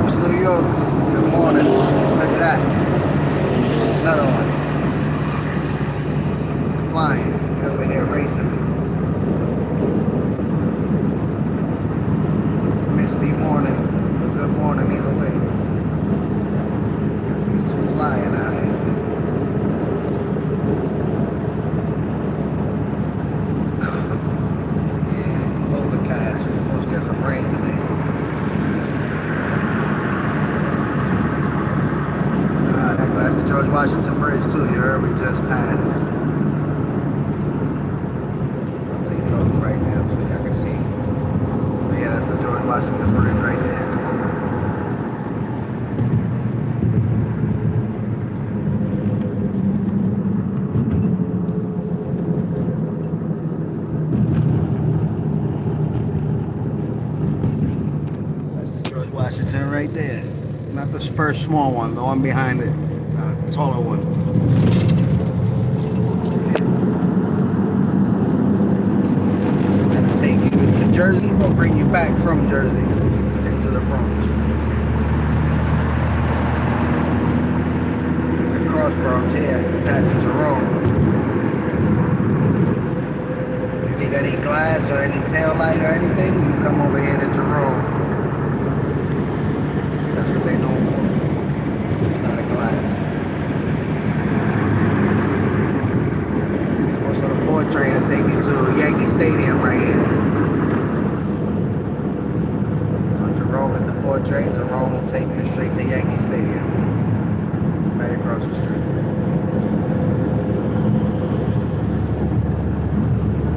Bronx, New York. Good morning. Look at that. Another one. Flying. Over here racing. Misty morning. A good morning either way. Got these two flying out here. Yeah, overcast. We're supposed to get some rain today. That's the George Washington Bridge too, you heard? We just passed. I'll take it off right now so y'all can see. But yeah, that's the George Washington Bridge right there. That's the George Washington right there. Not the first small one, the one behind it. Taller one. Gonna take you to Jersey or bring you back from Jersey into the Bronx. This is the Cross Bronx here, passing Jerome. If you need any glass or any tail light or anything, you come over here to Jerome. That's what they're known for. A lot of glass. So the 4 train will take you to Yankee Stadium right here. On Jerome is the 4 train. Jerome will take you straight to Yankee Stadium. Right across the street.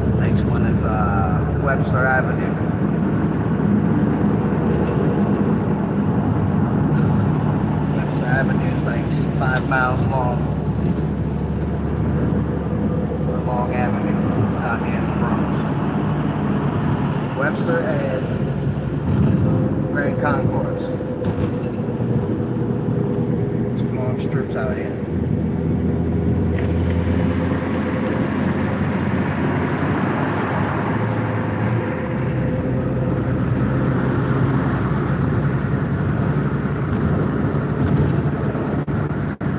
The next one is Webster Avenue. Webster Avenue is like 5 miles long. Long Avenue out here in the Bronx. Webster and Grand Concourse. 2 long strips out here.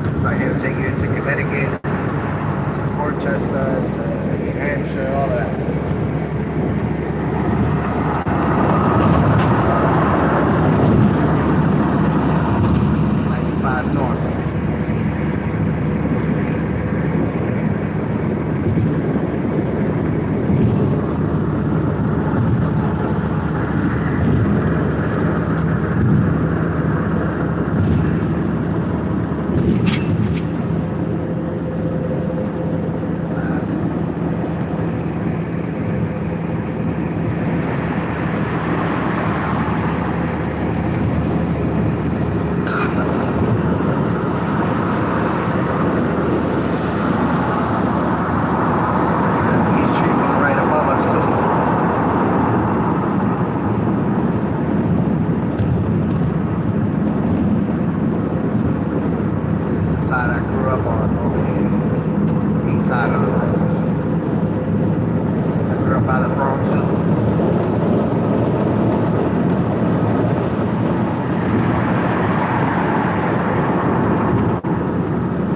This right here will take you into Connecticut, Rochester, to New Hampshire, all of that. 95 North. Side I grew up on over here, east side of the Bronx. I grew up by the Bronx Zoo.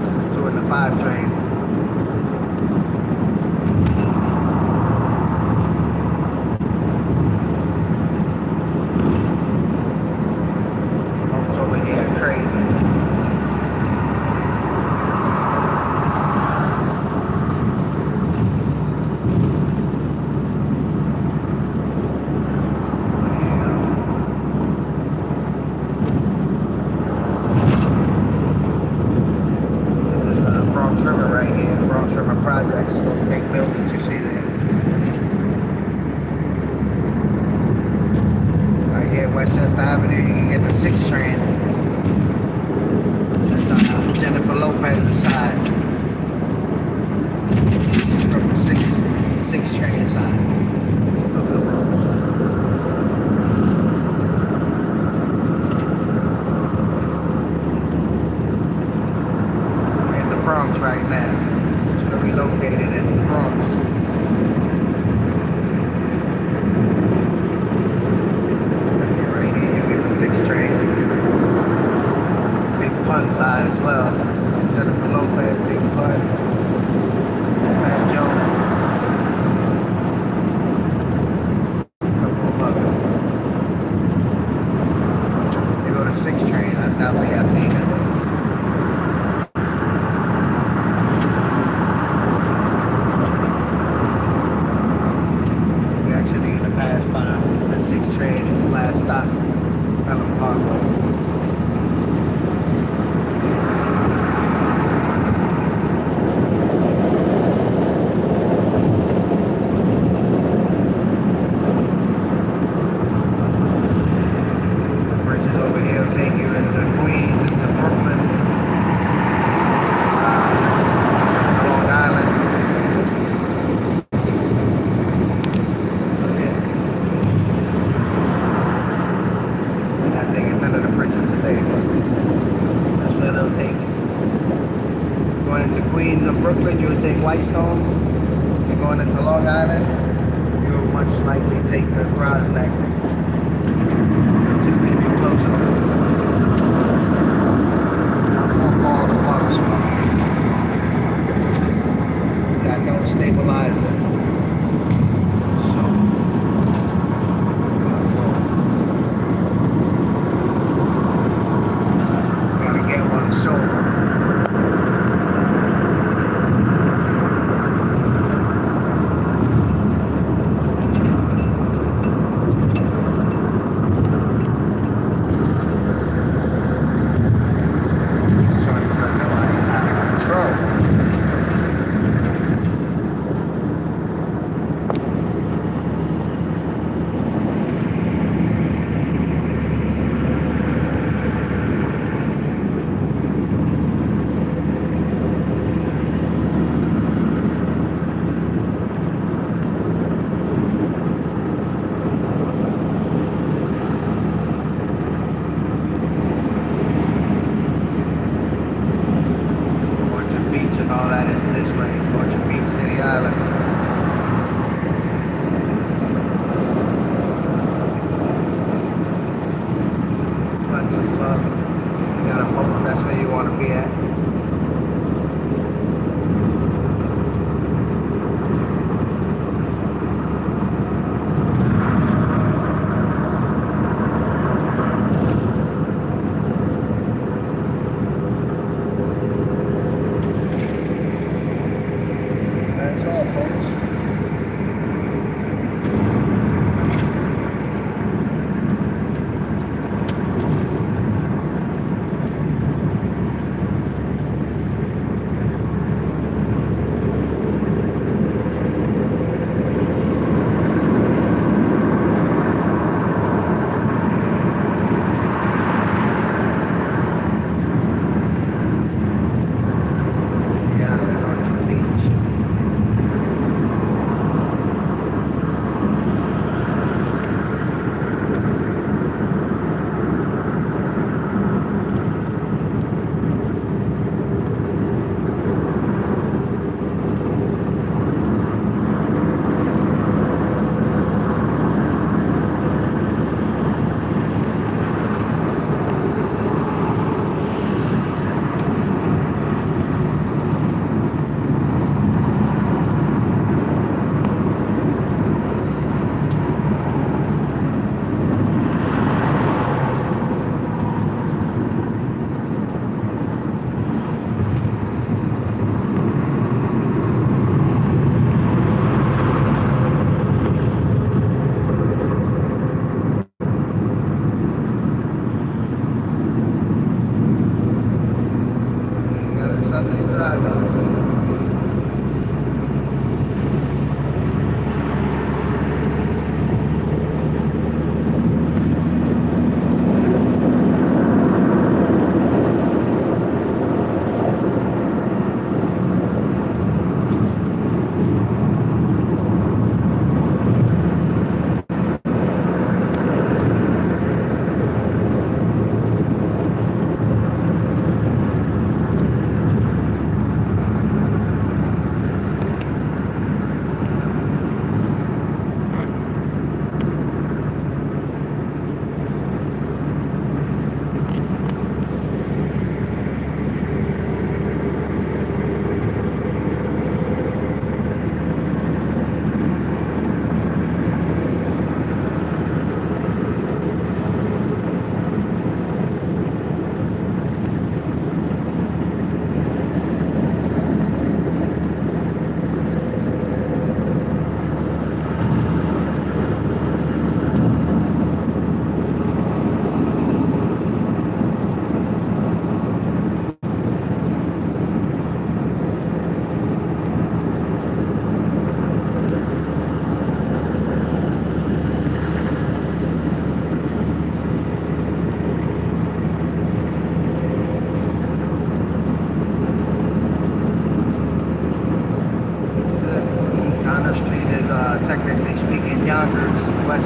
This is the 2 and the 5 train. Bronx over here, crazy. Bronx River right here, Bronx River Projects, those big buildings you see there. Right here, Westchester Avenue, you can get the 6 train. That's Jennifer Lopez's side. This is from the 6 train side of the Bronx. Bronx right now. It's where we located in the Bronx. Right here, you get the 6 train. last stop, Pelham Parkway. Bridges over here will take you into Queens, into Brooklyn, into Long Island. So yeah, we're not taking none of the bridges today, but that's where they'll take you. Going into Queens or Brooklyn, you'll take Whitestone. If you're going into Long Island, you'll much likely take the Grosneck. It'll just leave you closer. Not far fall the Bronx. You got no stabilizer. So, not far. Gotta get one sold. And all that is this way, Orchard Beach, City Island. Country Club. You got a boat, that's where you want to be at.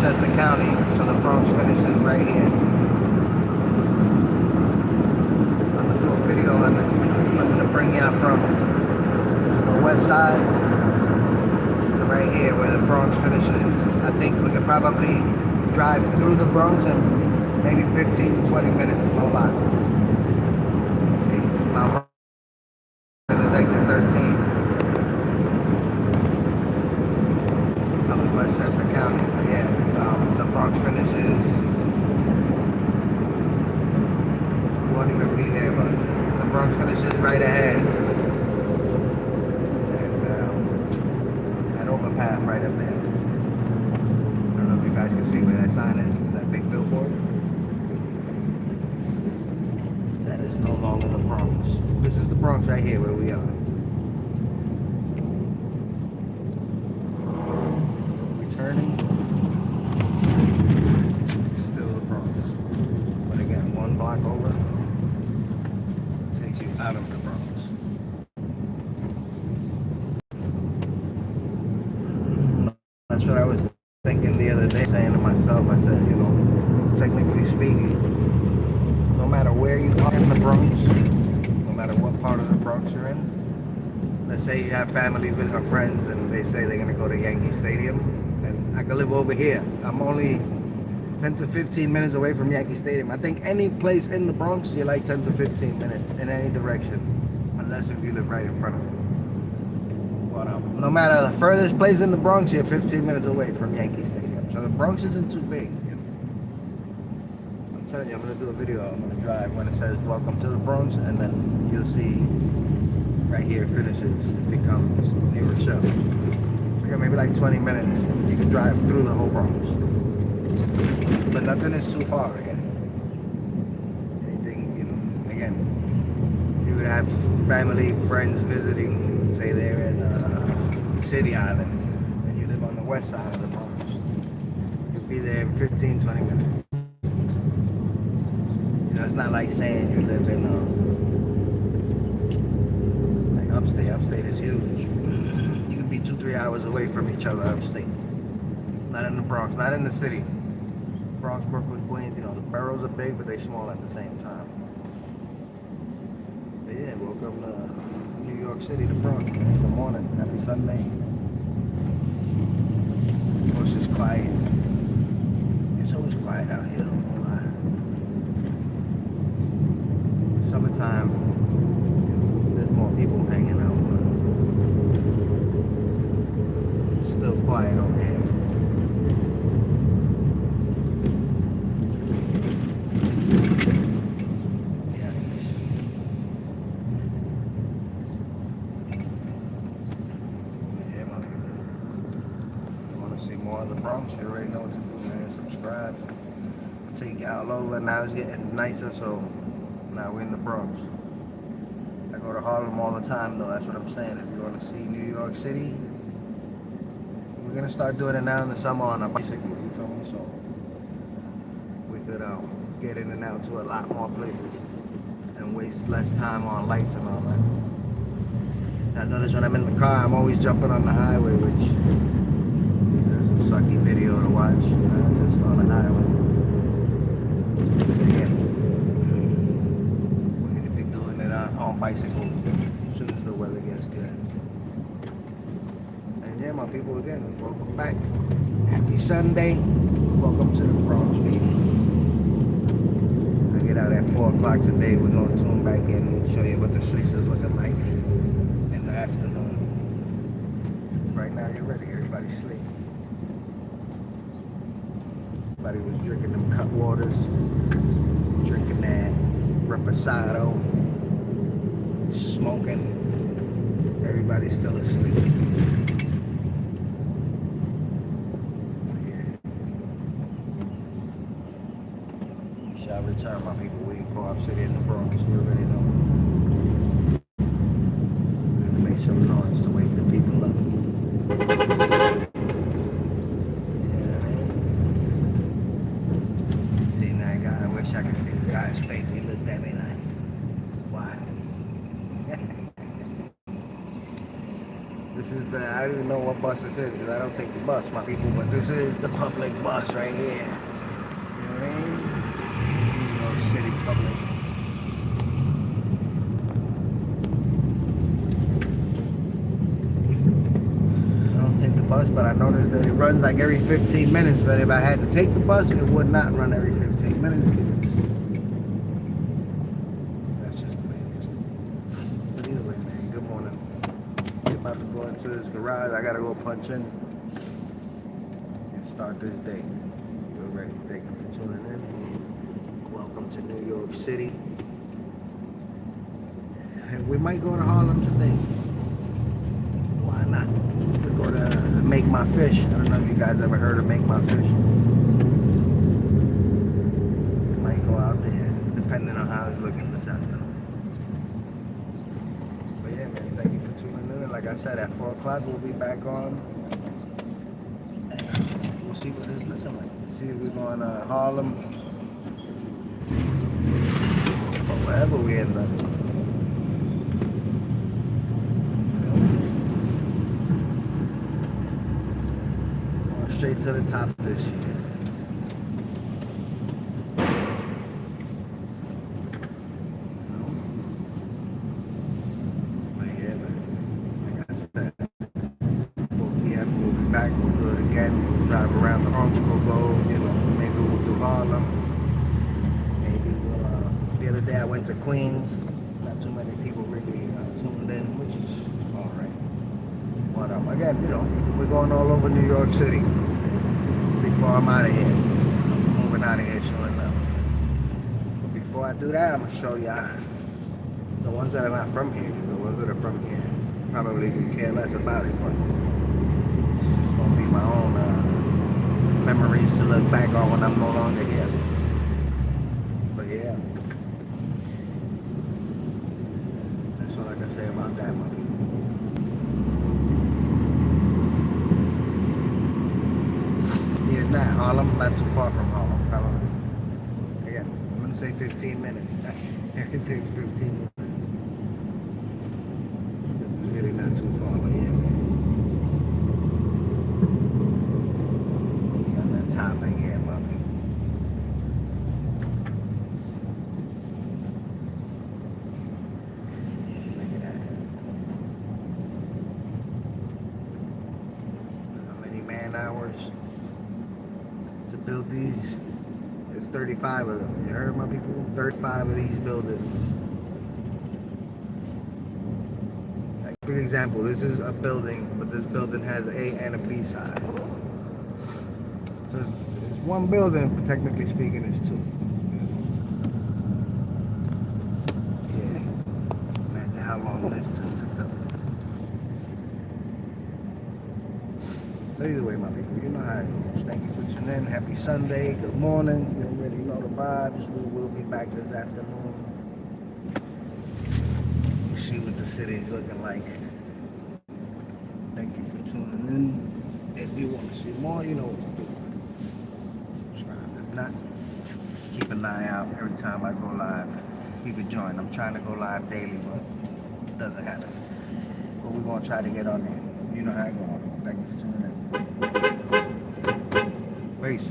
Westchester County, so the Bronx finishes right here. I'm gonna do a video on that. I'm gonna bring y'all from the west side to right here where the Bronx finishes. I think we could probably drive through the Bronx in maybe 15 to 20 minutes, no lie. See, my road is exit 13. Coming to Westchester County, but yeah, the Bronx finishes. We won't even be there, but the Bronx finishes right ahead. And that overpass right up there. I don't know if you guys can see where that sign is, that big billboard. That is no longer the Bronx. This is the Bronx right here where we are. Returning. Still the Bronx. But again, one block over takes you out of the Bronx. That's what I was thinking the other day, saying to myself, I said, you know, technically speaking, no matter where you are in the Bronx, no matter what part of the Bronx you're in, let's say you have family visit or friends and they say they're going to go to Yankee Stadium, and I could live over here. I'm only 10 to 15 minutes away from Yankee Stadium. I think any place in the Bronx, you're like 10 to 15 minutes in any direction, unless if you live right in front of it. But no matter the furthest place in the Bronx, you're 15 minutes away from Yankee Stadium. So the Bronx isn't too big. You know? I'm telling you, I'm going to do a video. I'm going to drive when it says welcome to the Bronx, and then you'll see right here it finishes. It becomes New Rochelle. So maybe like 20 minutes. You can drive through the whole Bronx. But nothing is too far again. Anything, you know, again, you would have family, friends visiting, say they're in City Island, and you live on the west side of the Bronx. You'll be there in 15, 20 minutes. You know, it's not like saying you live in like upstate. Upstate is huge. You could be 2-3 hours away from each other upstate. Not in the Bronx, not in the city. Bronx, Brooklyn, Queens, you know, the boroughs are big, but they're small at the same time. But yeah, welcome to New York City, the Bronx, man. Good morning, happy Sunday. Of course, it's quiet. It's always quiet out here, don't lie. Summertime, there's more people hanging out, but it's still quiet over here. See more of the Bronx, you already know what to do, man. Subscribe. Take y'all over. Now it's getting nicer, so now we're in the Bronx. I go to Harlem all the time, though. That's what I'm saying. If you want to see New York City, we're gonna start doing it now in the summer on a bicycle. You feel me? So we could get in and out to a lot more places and waste less time on lights and all that. I notice when I'm in the car, I'm always jumping on the highway, which it's a sucky video to watch. Just on the highway. Yeah. We're gonna be doing it on bicycles as soon as the weather gets good. And yeah, my people, again, welcome back. Happy Sunday. Welcome to the Bronx, baby. I get out at 4 o'clock today. We're gonna tune back in and show you what the streets is looking like in the afternoon. Right now, you're ready. Everybody's sleeping. Everybody was drinking them cut waters, drinking that reposado, smoking. Everybody's still asleep. Yeah. We shall return, my people. We in Co-op City in the Bronx. You already know. We're gonna make some noise to wake the people up. I wish I could see the guy's face. He looked at me like, why? This is the I don't even know what bus this is because I don't take the bus, my people. But this is the public bus right here. You know what I mean? New York City public. I don't take the bus, but I noticed that it runs like every 15 minutes. But if I had to take the bus, it would not run every 15 minutes because that's just the way it is. But either way, man, good morning. We're about to go into this garage. I gotta go punch in and start this day. We're ready. Thank you for tuning in. Welcome to New York City. And we might go to Harlem today. Why not? To go to Make My Fish. I don't know if you guys ever heard of Make My Fish. Might go out there, depending on how it's looking this afternoon. But yeah, man, thank you for tuning in. Like I said, at 4 o'clock we'll be back on. And we'll see what it's looking like. See if we're going to Harlem or wherever we end up. Straight to the top this year. But yeah, man. Like I said, 4 p.m. we'll be back. We'll do it again. We'll drive around the Bronx. We'll go, maybe we'll do Harlem. Maybe we'll, the other day I went to Queens. Not too many people really tuned in, which is alright. But again, we're going all over New York City. Before I'm out of here. I'm moving out of here sure enough. But before I do that, I'm going to show y'all the ones that are not from here. The ones that are from here probably could care less about it, but it's just going to be my own memories to look back on when I'm no longer here. But yeah. That's all I can say about that, my people. Not Harlem, not too far from Harlem, probably. Again, I'm gonna say 15 minutes. Everything's 15 minutes. It's really not too far, but yeah, man. Be on the top again, my people. Look at that. How many man hours? To build these, there's 35 of them. You heard, my people? 35 of these buildings. Like, for example, this is a building, but this building has A and a B side. So it's one building, but technically speaking, it's two. Yeah. Imagine how long this took to build. But either way, my people, you know how it goes. Thank you for tuning in. Happy Sunday. Good morning. You already know the vibes. We will be back this afternoon. You see what the city's looking like. Thank you for tuning in. If you want to see more, you know what to do. Subscribe. If not, keep an eye out every time I go live. You can join. I'm trying to go live daily, but it doesn't happen. But we're going to try to get on there. You know how it goes. Thank you for tuning in. Peace.